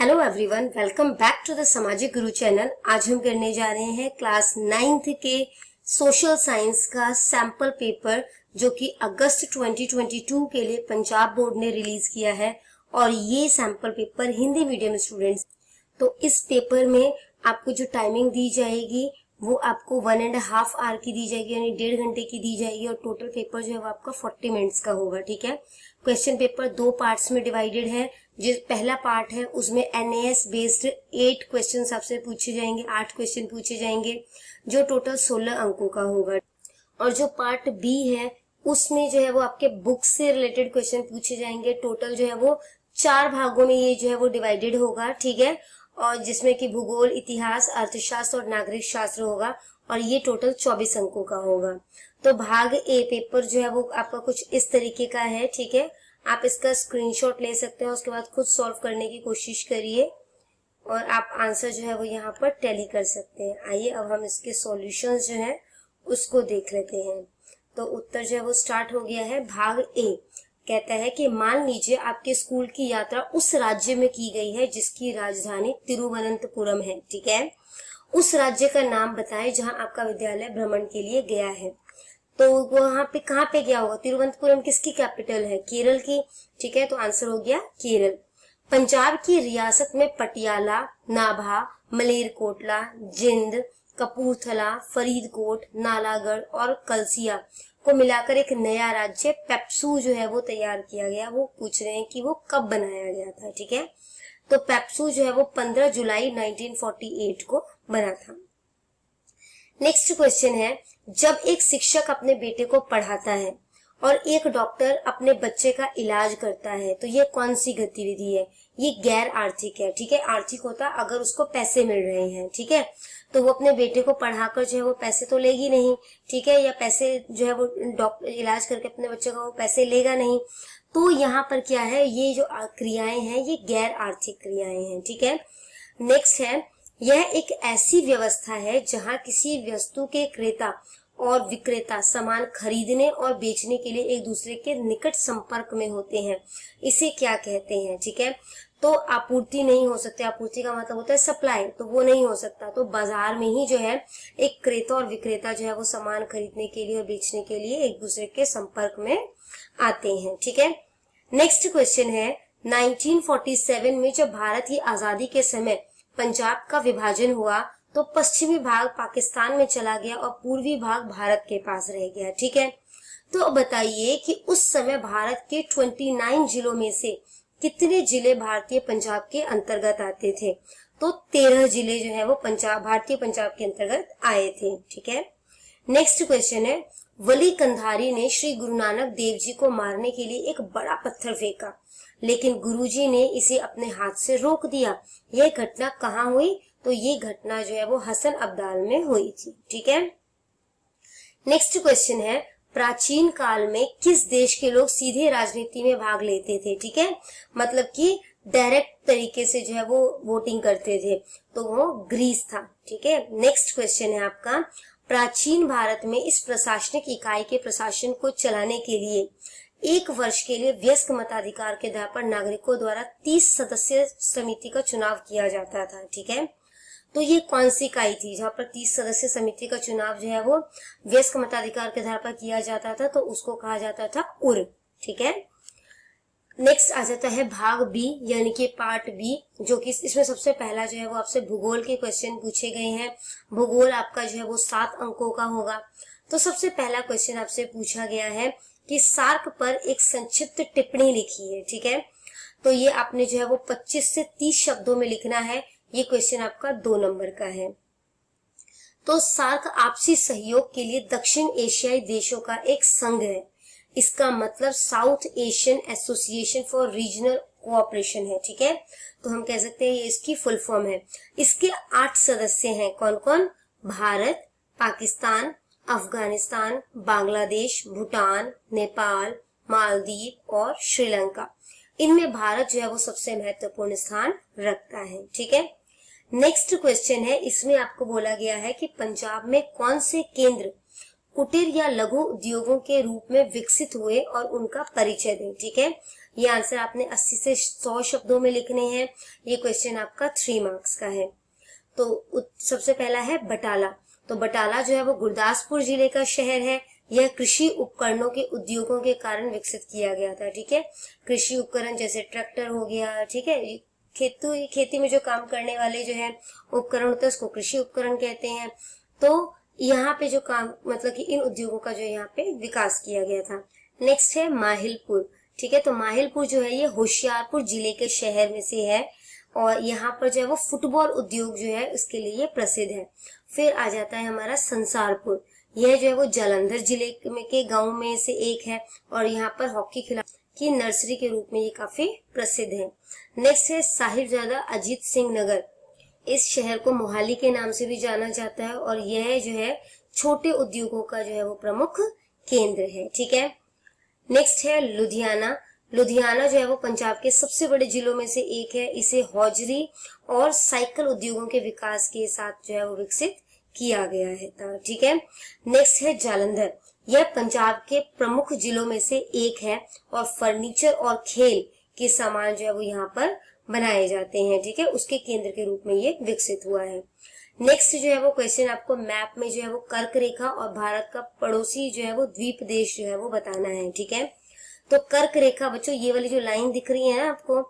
Hello everyone, welcome back to the Samajik Guru channel. आज हम करने जा रहे हैं क्लास 9th के सोशल साइंस का सैंपल पेपर, जो कि अगस्त 2022 के लिए पंजाब बोर्ड ने रिलीज किया है। और ये sample paper Hindi medium students, तो इस पेपर में आपको जो टाइमिंग दी जाएगी वो आपको 1.5 आवर की दी जाएगी, यानी 1.5 घंटे की दी जाएगी। और टोटल पेपर जो है वो आपका 40 मिनट्स का होगा। ठीक है, क्वेश्चन पेपर 2 पार्ट्स में डिवाइडेड है। जो पहला पार्ट है उसमें एनएएस बेस्ड 8 क्वेश्चन आपसे पूछे जाएंगे, 8 क्वेश्चन पूछे जाएंगे, जो टोटल 16 अंकों का होगा। और जो पार्ट बी है उसमें जो है वो आपके बुक से रिलेटेड क्वेश्चन पूछे जाएंगे। टोटल जो है वो 4 भागों में ये जो है वो डिवाइडेड होगा। ठीक है, और जिसमें कि भूगोल, इतिहास, अर्थशास्त्र और नागरिक शास्त्र होगा। और ये टोटल 24 अंकों का होगा। तो भाग ए पेपर जो है वो आपका कुछ इस तरीके का है। ठीक है, आप इसका स्क्रीनशॉट ले सकते हैं, उसके बाद खुद सॉल्व करने की कोशिश करिए और आप आंसर जो है वो यहाँ पर टैली कर सकते हैं। आइए अब हम इसके सॉल्यूशंस जो है उसको देख लेते हैं। तो उत्तर जो है वो स्टार्ट हो गया है। भाग ए कहता है कि मान लीजिए आपके स्कूल की यात्रा उस राज्य में की गई है जिसकी राजधानी तिरुवनंतपुरम है। ठीक है, उस राज्य का नाम बताएं जहां आपका विद्यालय भ्रमण के लिए गया है। तो वहां पे कहाँ पे गया होगा? तिरुवनंतपुरम किसकी कैपिटल है? केरल की। ठीक है, तो आंसर हो गया केरल। पंजाब की रियासत में पटियाला, नाभा, मलेरकोटला, जिंद, कपूरथला, फरीदकोट, नालागढ़ और कलसिया को मिलाकर एक नया राज्य पेप्सू जो है वो तैयार किया गया। वो पूछ रहे हैं कि वो कब बनाया गया था। ठीक है, तो पेप्सू जो है वो 15 जुलाई 1948 को बना था। नेक्स्ट क्वेश्चन है, जब एक शिक्षक अपने बेटे को पढ़ाता है और एक डॉक्टर अपने बच्चे का इलाज करता है, तो ये कौन सी गतिविधि है? ये गैर आर्थिक है। ठीक है, आर्थिक होता अगर उसको पैसे मिल रहे हैं। ठीक है, तो वो अपने बेटे को पढ़ाकर जो है वो पैसे तो लेगी नहीं। ठीक है, या पैसे जो है वो डॉक्टर इलाज करके अपने बच्चे का वो पैसे लेगा नहीं। तो यहाँ पर क्या है, ये जो क्रियाएं हैं ये गैर आर्थिक क्रियाएं हैं। ठीक है, नेक्स्ट है, यह एक ऐसी व्यवस्था है जहां किसी वस्तु के क्रेता और विक्रेता सामान खरीदने और बेचने के लिए एक दूसरे के निकट संपर्क में होते हैं। इसे क्या कहते हैं? ठीक है, तो आपूर्ति नहीं हो सकती। आपूर्ति का मतलब होता है सप्लाई, तो वो नहीं हो सकता। तो बाजार में ही जो है एक क्रेता और विक्रेता जो है वो सामान खरीदने के लिए और बेचने के लिए एक दूसरे के संपर्क में आते हैं। ठीक है, नेक्स्ट क्वेश्चन है, 1947 में जब भारत की आजादी के समय पंजाब का विभाजन हुआ तो पश्चिमी भाग पाकिस्तान में चला गया और पूर्वी भाग भारत के पास रह गया। ठीक है, तो बताइए कि उस समय भारत के 29 जिलों में से कितने जिले भारतीय पंजाब के अंतर्गत आते थे? तो 13 जिले जो है वो भारतीय पंजाब के अंतर्गत आए थे। ठीक है, नेक्स्ट क्वेश्चन है, वली कंधारी ने श्री गुरु नानक देव जी को मारने के लिए एक बड़ा पत्थर फेंका, लेकिन गुरुजी ने इसे अपने हाथ से रोक दिया। यह घटना कहाँ हुई? तो ये घटना जो है वो हसन अब्दाल में हुई थी। ठीक है, नेक्स्ट क्वेश्चन है, प्राचीन काल में किस देश के लोग सीधे राजनीति में भाग लेते थे? ठीक है, मतलब कि डायरेक्ट तरीके से जो है वो वोटिंग करते थे, तो वो ग्रीस था। ठीक है, नेक्स्ट क्वेश्चन है आपका, प्राचीन भारत में इस प्रशासनिक इकाई के प्रशासन को चलाने के लिए 1 वर्ष के लिए वयस्क मताधिकार के आधार पर नागरिकों द्वारा 30 सदस्यीय समिति का चुनाव किया जाता था। ठीक है, तो ये कौन सी इकाई थी जहां पर 30 सदस्य समिति का चुनाव जो है वो वयस्क मताधिकार के आधार पर किया जाता था? तो उसको कहा जाता था उर। ठीक है, नेक्स्ट आ जाता है भाग बी, यानी कि पार्ट बी, जो कि इसमें सबसे पहला जो है वो आपसे भूगोल के क्वेश्चन पूछे गए हैं। भूगोल आपका जो है वो 7 अंकों का होगा। तो सबसे पहला क्वेश्चन आपसे पूछा गया है कि सार्क पर एक संक्षिप्त टिप्पणी लिखी है। ठीक है, तो ये आपने जो है वो 25 से 30 शब्दों में लिखना है। ये क्वेश्चन आपका 2 नंबर का है। तो सार्क आपसी सहयोग के लिए दक्षिण एशियाई देशों का एक संघ है। इसका मतलब south Asian association for regional cooperation है। ठीक है, तो हम कह सकते हैं ये इसकी फुल फॉर्म है। इसके 8 सदस्य हैं। कौन कौन? भारत, पाकिस्तान, अफगानिस्तान, बांग्लादेश, भूटान, नेपाल, मालदीव और श्रीलंका। इनमें भारत जो है वो सबसे महत्वपूर्ण स्थान रखता है। ठीक है, नेक्स्ट क्वेश्चन है, इसमें आपको बोला गया है कि पंजाब में कौन से केंद्र कुटीर या लघु उद्योगों के रूप में विकसित हुए और उनका परिचय दें। ठीक है, ये आंसर आपने 80 से 100 शब्दों में लिखने हैं। ये क्वेश्चन आपका 3 मार्क्स का है। तो सबसे पहला है बटाला। तो बटाला जो है वो गुरदासपुर जिले का शहर है। यह कृषि उपकरणों के उद्योगों के कारण विकसित किया गया था। ठीक है, कृषि उपकरण जैसे ट्रैक्टर हो गया, ठीक है, खेती में जो काम करने वाले जो है उपकरण होते हैं उसको कृषि उपकरण कहते हैं। तो यहाँ पे जो काम मतलब कि इन उद्योगों का जो यहाँ पे विकास किया गया था। नेक्स्ट है माहिलपुर। ठीक है, तो माहिलपुर जो है ये होशियारपुर जिले के शहर में से है और यहाँ पर जो है वो फुटबॉल उद्योग जो है उसके लिए प्रसिद्ध है। फिर आ जाता है हमारा संसारपुर। यह जो है वो जालंधर जिले के गांव में से एक है और यहाँ पर हॉकी खिलाड़ी की नर्सरी के रूप में ये काफी प्रसिद्ध है। नेक्स्ट है साहिबजादा अजीत सिंह नगर। इस शहर को मोहाली के नाम से भी जाना जाता है और यह जो है छोटे उद्योगों का जो है वो प्रमुख केंद्र है। ठीक है, नेक्स्ट है लुधियाना। लुधियाना जो है वो पंजाब के सबसे बड़े जिलों में से एक है। इसे हौजरी और साइकिल उद्योगों के विकास के साथ जो है वो विकसित किया गया है। ठीक है, नेक्स्ट है जालंधर। यह पंजाब के प्रमुख जिलों में से एक है और फर्नीचर और खेल के सामान जो है वो यहाँ पर बनाए जाते हैं। ठीक है, उसके केंद्र के रूप में ये विकसित हुआ है। नेक्स्ट जो है वो क्वेश्चन आपको मैप में जो है वो कर्क रेखा और भारत का पड़ोसी जो है वो द्वीप देश जो है वो बताना है। ठीक है, तो कर्क रेखा बच्चों ये वाली जो लाइन दिख रही है ना आपको,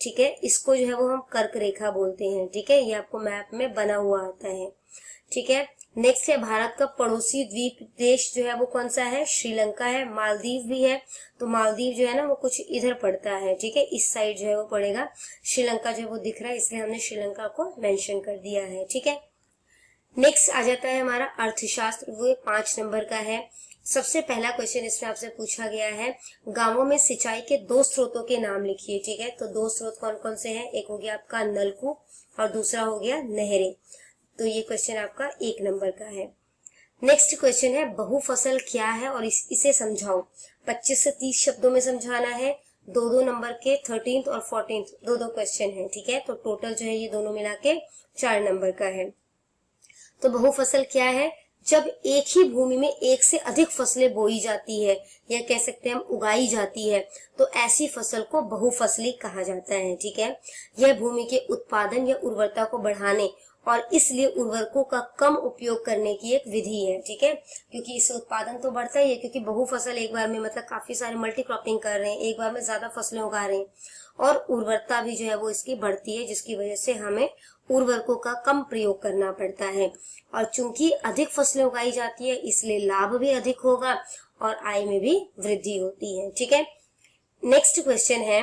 ठीक है, इसको जो है वो हम कर्क रेखा बोलते हैं। ठीक है, ये आपको मैप में बना हुआ आता है। ठीक है, नेक्स्ट है भारत का पड़ोसी द्वीप देश जो है वो कौन सा है? श्रीलंका है। मालदीव भी है, तो मालदीव जो है ना वो कुछ इधर पड़ता है। ठीक है, इस साइड जो है वो पड़ेगा। श्रीलंका जो है वो दिख रहा है इसलिए हमने श्रीलंका को मेंशन कर दिया है। ठीक है, नेक्स्ट आ जाता है हमारा अर्थशास्त्र, वो 5 नंबर का है। सबसे पहला क्वेश्चन इसमें आपसे पूछा गया है, गांवों में सिंचाई के 2 स्रोतों के नाम लिखिए। ठीक है, तो 2 स्रोत कौन कौन से हैं? एक हो गया आपका नलकूप और दूसरा हो गया नहरें। तो ये क्वेश्चन आपका 1 नंबर का है। नेक्स्ट क्वेश्चन है बहुफसल क्या है और इसे समझाओ। 25 से 30 शब्दों में समझाना है। 2-2 नंबर के 13th और 14th 2-2 क्वेश्चन है। ठीक है, तो टोटल जो है ये दोनों मिला के 4 नंबर का है। तो बहुफसल क्या है? जब एक ही भूमि में एक से अधिक फसलें बोई जाती है या कह सकते हैं हम उगाई जाती है, तो ऐसी फसल को बहुफसली कहा जाता है। ठीक है, यह भूमि के उत्पादन या उर्वरता को बढ़ाने और इसलिए उर्वरकों का कम उपयोग करने की एक विधि है। ठीक है, क्योंकि इससे उत्पादन तो बढ़ता ही है, क्योंकि बहुफसल एक बार में मतलब काफी सारे मल्टी क्रॉपिंग कर रहे हैं, एक बार में ज्यादा फसलें उगा रहे हैं और उर्वरता भी जो है वो इसकी बढ़ती है, जिसकी वजह से हमें उर्वरकों का कम प्रयोग करना पड़ता है। और चूंकि अधिक फसलें उगाई जाती है इसलिए लाभ भी अधिक होगा और आय में भी वृद्धि होती है। ठीक है, नेक्स्ट क्वेश्चन है,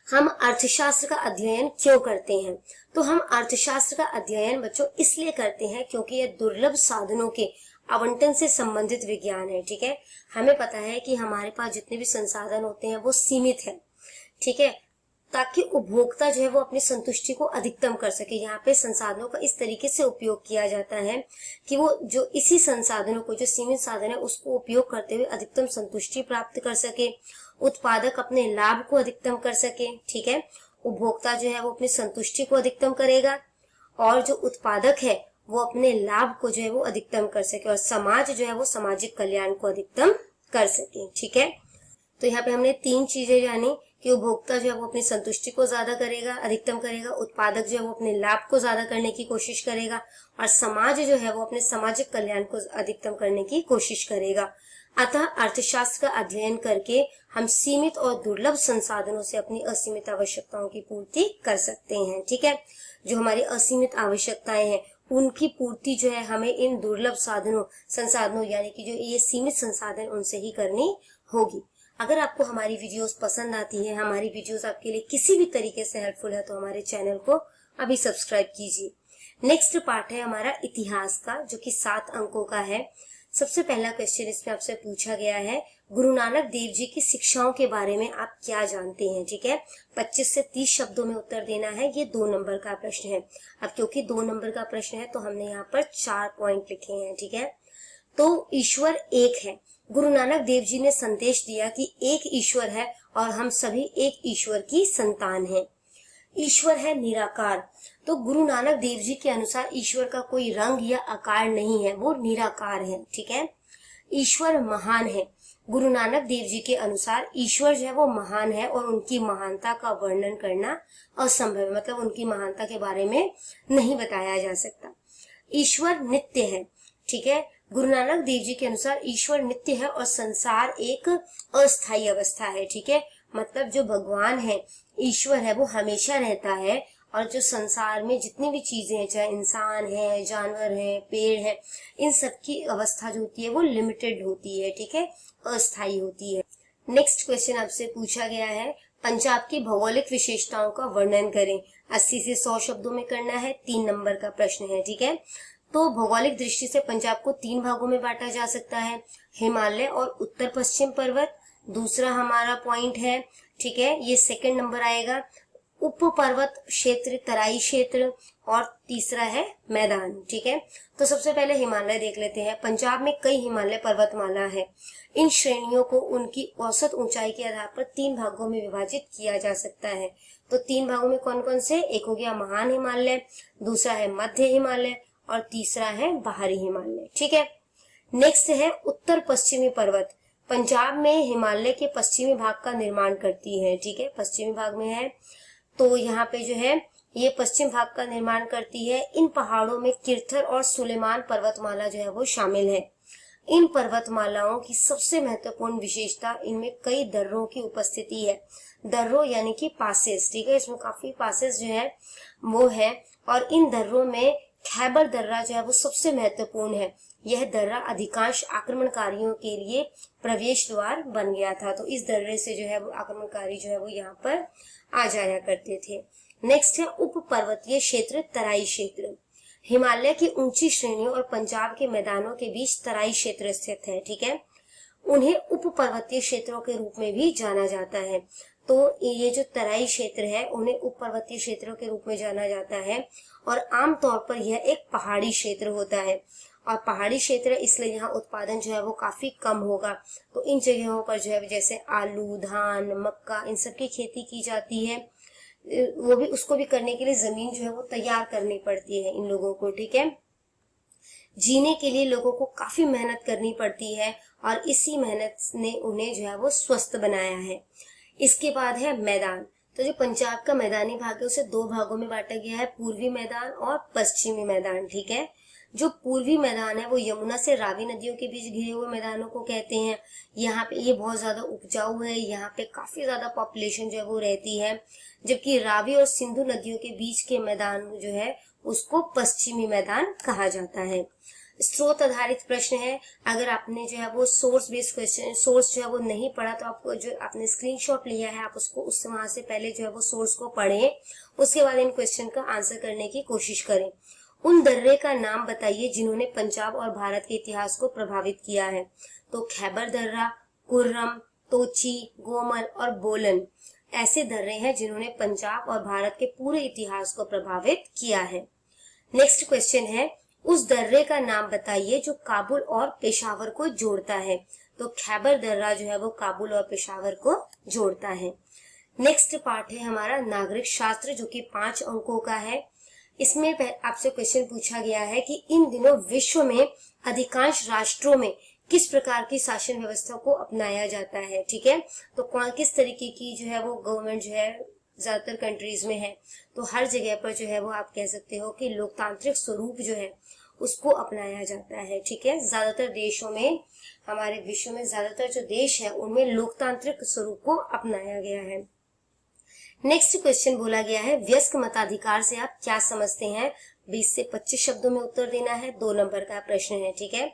हम अर्थशास्त्र का अध्ययन क्यों करते हैं? तो हम अर्थशास्त्र का अध्ययन बच्चों इसलिए करते हैं क्योंकि यह दुर्लभ साधनों के आवंटन से संबंधित विज्ञान है। ठीक है, हमें पता है कि हमारे पास जितने भी संसाधन होते हैं वो सीमित है। ठीक है, ताकि उपभोक्ता जो है वो अपनी संतुष्टि को अधिकतम कर सके। यहाँ पे संसाधनों का इस तरीके से उपयोग किया जाता है कि वो जो इसी संसाधनों को, जो सीमित साधन है, उसको उपयोग करते हुए अधिकतम संतुष्टि प्राप्त कर सके, उत्पादक अपने लाभ को अधिकतम कर सके। ठीक है, उपभोक्ता जो है वो अपनी संतुष्टि को अधिकतम करेगा और जो उत्पादक है वो अपने लाभ को जो है वो अधिकतम कर सके और समाज जो है वो सामाजिक कल्याण को अधिकतम कर सके। ठीक है, तो यहाँ पे हमने 3 चीजें जानी कि उपभोक्ता जो है वो अपनी संतुष्टि को ज्यादा करेगा, अधिकतम करेगा, उत्पादक जो है वो अपने लाभ को ज्यादा करने की कोशिश करेगा और समाज जो है वो अपने सामाजिक कल्याण को अधिकतम करने की कोशिश करेगा। अतः अर्थशास्त्र का अध्ययन करके हम सीमित और दुर्लभ संसाधनों से अपनी असीमित आवश्यकताओं की पूर्ति कर सकते हैं। ठीक है, जो हमारी असीमित आवश्यकताएं हैं उनकी पूर्ति जो है हमें इन दुर्लभ संसाधनों यानी कि जो ये सीमित संसाधन उनसे ही करनी होगी। अगर आपको हमारी वीडियोस पसंद आती है, हमारी वीडियोस आपके लिए किसी भी तरीके से हेल्पफुल है, तो हमारे चैनल को अभी सब्सक्राइब कीजिए। नेक्स्ट पार्ट है हमारा इतिहास का, जो कि 7 अंकों का है। सबसे पहला क्वेश्चन इसमें आपसे पूछा गया है, गुरु नानक देव जी की शिक्षाओं के बारे में आप क्या जानते हैं? ठीक है, 25 से 30 शब्दों में उत्तर देना है। ये 2 नंबर का प्रश्न है। अब क्योंकि 2 नंबर का प्रश्न है तो हमने यहाँ पर 4 पॉइंट लिखे हैं। ठीक है, तो ईश्वर एक है। गुरु नानक देव जी ने संदेश दिया कि एक ईश्वर है और हम सभी एक ईश्वर की संतान हैं। ईश्वर है निराकार। तो गुरु नानक देव जी के अनुसार ईश्वर का कोई रंग या आकार नहीं है, वो निराकार है। ठीक है, ईश्वर महान है। गुरु नानक देव जी के अनुसार ईश्वर जो है वो महान है और उनकी महानता का वर्णन करना असंभव है, मतलब उनकी महानता के बारे में नहीं बताया जा सकता। ईश्वर नित्य है, ठीक है। गुरु नानक देव जी के अनुसार ईश्वर नित्य है और संसार एक अस्थायी अवस्था है, ठीक है। मतलब जो भगवान है, ईश्वर है, वो हमेशा रहता है और जो संसार में जितनी भी चीजें हैं, चाहे इंसान है, जानवर है, पेड़ है, इन सब की अवस्था जो होती है वो लिमिटेड होती है, ठीक है, अस्थायी होती है। नेक्स्ट क्वेश्चन आपसे पूछा गया है, पंजाब की भौगोलिक विशेषताओं का वर्णन करें। 80 से 100 शब्दों में करना है, 3 नंबर का प्रश्न है, ठीक है। तो भौगोलिक दृष्टि से पंजाब को 3 भागों में बांटा जा सकता है, हिमालय और उत्तर पश्चिम पर्वत, दूसरा हमारा पॉइंट है, ठीक है, ये सेकंड नंबर आएगा, उप पर्वत क्षेत्र, तराई क्षेत्र, और तीसरा है मैदान, ठीक है। तो सबसे पहले हिमालय देख लेते हैं। पंजाब में कई हिमालय पर्वतमाला है। इन श्रेणियों को उनकी औसत ऊंचाई के आधार पर 3 भागों में विभाजित किया जा सकता है। तो 3 भागों में कौन कौन से? एक हो गया महान हिमालय, दूसरा है मध्य हिमालय और तीसरा है बाहरी हिमालय, ठीक है। नेक्स्ट है उत्तर पश्चिमी पर्वत। पंजाब में हिमालय के पश्चिमी भाग का निर्माण करती है, ठीक है, पश्चिमी भाग में है। तो यहाँ पे जो है ये पश्चिम भाग का निर्माण करती है। इन पहाड़ों में किरथर और सुलेमान पर्वतमाला जो है वो शामिल है। इन पर्वतमालाओं की सबसे महत्वपूर्ण विशेषता, इनमें कई दर्रों की उपस्थिति है। दर्रों यानी कि पासेस, ठीक है, इसमें काफी पासेस जो है वो है, और इन दर्रों में खैबर दर्रा जो है वो सबसे महत्वपूर्ण है। यह दर्रा अधिकांश आक्रमणकारियों के लिए प्रवेश द्वार बन गया था। तो इस दर्रे से जो है वो आक्रमणकारी जो है वो यहाँ पर आ जाया करते थे। नेक्स्ट है उप पर्वतीय क्षेत्र, तराई क्षेत्र। हिमालय की ऊंची श्रेणियों और पंजाब के मैदानों के बीच तराई क्षेत्र स्थित है, ठीक है। उन्हें उप पर्वतीय क्षेत्रों के रूप में भी जाना जाता है। तो ये जो तराई क्षेत्र है उन्हें उप पर्वतीय क्षेत्रों के रूप में जाना जाता है, और आमतौर पर यह एक पहाड़ी क्षेत्र होता है। और पहाड़ी क्षेत्र इसलिए यहाँ उत्पादन जो है वो काफी कम होगा। तो इन जगहों पर जो है जैसे आलू, धान, मक्का, इन सब की खेती की जाती है। वो भी, उसको भी करने के लिए जमीन जो है वो तैयार करनी पड़ती है इन लोगों को, ठीक है। जीने के लिए लोगों को काफी मेहनत करनी पड़ती है, और इसी मेहनत ने उन्हें जो है वो स्वस्थ बनाया है। इसके बाद है मैदान। तो जो पंजाब का मैदानी भाग है उसे 2 भागों में बांटा गया है, पूर्वी मैदान और पश्चिमी मैदान, ठीक है। जो पूर्वी मैदान है वो यमुना से रावी नदियों के बीच घिरे हुए मैदानों को कहते हैं। यहाँ पे ये बहुत ज्यादा उपजाऊ है, यहाँ पे काफी ज्यादा पॉपुलेशन जो है वो रहती है। जबकि रावी और सिंधु नदियों के बीच के मैदान जो है उसको पश्चिमी मैदान कहा जाता है। स्रोत आधारित प्रश्न है। अगर आपने जो है वो सोर्स बेस्ड क्वेश्चन, सोर्स जो है वो नहीं पढ़ा, तो आपको जो आपने स्क्रीनशॉट लिया है आप उसको उससे वहां से पहले जो है वो सोर्स को पढ़ें, उसके बाद इन क्वेश्चन का आंसर करने की कोशिश करें। उन दर्रे का नाम बताइए जिन्होंने पंजाब और भारत के इतिहास को प्रभावित किया है। तो खैबर दर्रा, कुर्रम, तोची, गोमल और बोलन ऐसे दर्रे हैं जिन्होंने पंजाब और भारत के पूरे इतिहास को प्रभावित किया है। नेक्स्ट क्वेश्चन है, उस दर्रे का नाम बताइए जो काबुल और पेशावर को जोड़ता है। तो खैबर दर्रा जो है वो काबुल और पेशावर को जोड़ता है। नेक्स्ट पार्ट है हमारा नागरिक शास्त्र, जो कि 5 अंकों का है। इसमें आपसे क्वेश्चन पूछा गया है कि इन दिनों विश्व में अधिकांश राष्ट्रों में किस प्रकार की शासन व्यवस्था को अपनाया जाता है, ठीक है। तो किस तरीके की जो है वो गवर्नमेंट जो है ज्यादातर कंट्रीज में है। तो हर जगह पर जो है वो आप कह सकते हो कि लोकतांत्रिक स्वरूप जो है उसको अपनाया जाता है, ठीक है। ज्यादातर देशों में, हमारे विश्व में ज्यादातर जो देश है उनमें लोकतांत्रिक स्वरूप को अपनाया गया है। नेक्स्ट क्वेश्चन बोला गया है, वयस्क मताधिकार से आप क्या समझते हैं? 20 से 25 शब्दों में उत्तर देना है। 2 नंबर का प्रश्न है, ठीक है।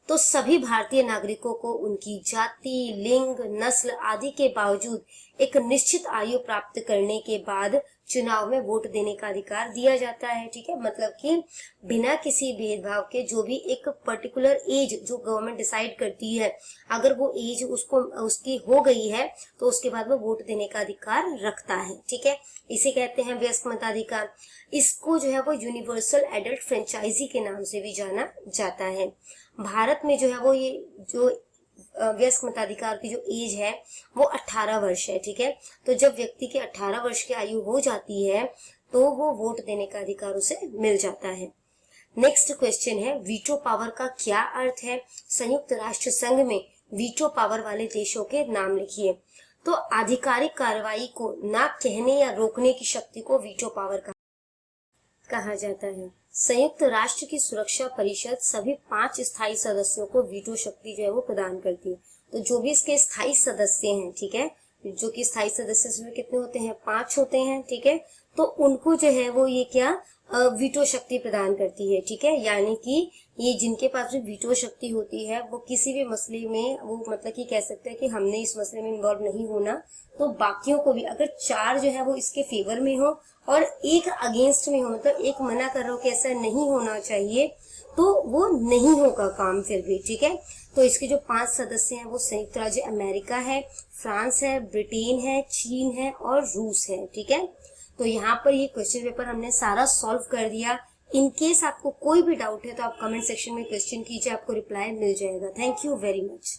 तो सभी भारतीय नागरिकों को उनकी जाति, लिंग, नस्ल आदि के बावजूद एक निश्चित आयु प्राप्त करने के बाद चुनाव में वोट देने का अधिकार दिया जाता है, ठीक है। मतलब कि बिना किसी भेदभाव के जो भी एक पर्टिकुलर एज जो गवर्नमेंट डिसाइड करती है, अगर वो एज उसकी हो गई है तो उसके बाद वो वोट देने का अधिकार रखता है, ठीक है। इसे कहते हैं वयस्क मताधिकार। इसको जो है वो यूनिवर्सल एडल्ट फ्रेंचाइजी के नाम से भी जाना जाता है। भारत में जो है वो ये जो वयस्क मताधिकार की जो एज है वो 18 वर्ष है, ठीक है। तो जब व्यक्ति की 18 वर्ष की आयु हो जाती है तो वो वोट देने का अधिकार उसे मिल जाता है। नेक्स्ट क्वेश्चन है, वीटो पावर का क्या अर्थ है? संयुक्त राष्ट्र संघ में वीटो पावर वाले देशों के नाम लिखिए। तो आधिकारिक कार्रवाई को ना कहने या रोकने की शक्ति को वीटो पावर कहा जाता है। संयुक्त राष्ट्र की सुरक्षा परिषद सभी 5 स्थायी सदस्यों को वीटो शक्ति जो है वो प्रदान करती है। तो जो भी इसके स्थायी सदस्य हैं, ठीक है, जो कि स्थायी सदस्य इसमें कितने होते हैं, 5 होते हैं, ठीक है, तो उनको जो है वो ये क्या वीटो शक्ति प्रदान करती है, ठीक है। यानी कि ये जिनके पास भी वीटो शक्ति होती है वो किसी भी मसले में वो मतलब कि कह सकते हैं कि हमने इस मसले में इन्वॉल्व नहीं होना, तो बाकियों को भी अगर 4 जो है वो इसके फेवर में हो और एक अगेंस्ट में हो, मतलब एक मना कर रहा हो कि ऐसा नहीं होना चाहिए, तो वो नहीं होगा काम फिर भी, ठीक है। तो इसके जो 5 सदस्य हैं वो संयुक्त राज्य अमेरिका है, फ्रांस है, ब्रिटेन है, चीन है और रूस है, ठीक है। तो यहाँ पर ये क्वेश्चन पेपर हमने सारा सॉल्व कर दिया। इन केस आपको कोई भी डाउट है तो आप कमेंट सेक्शन में क्वेश्चन कीजिए, आपको रिप्लाई मिल जाएगा। Thank you very much.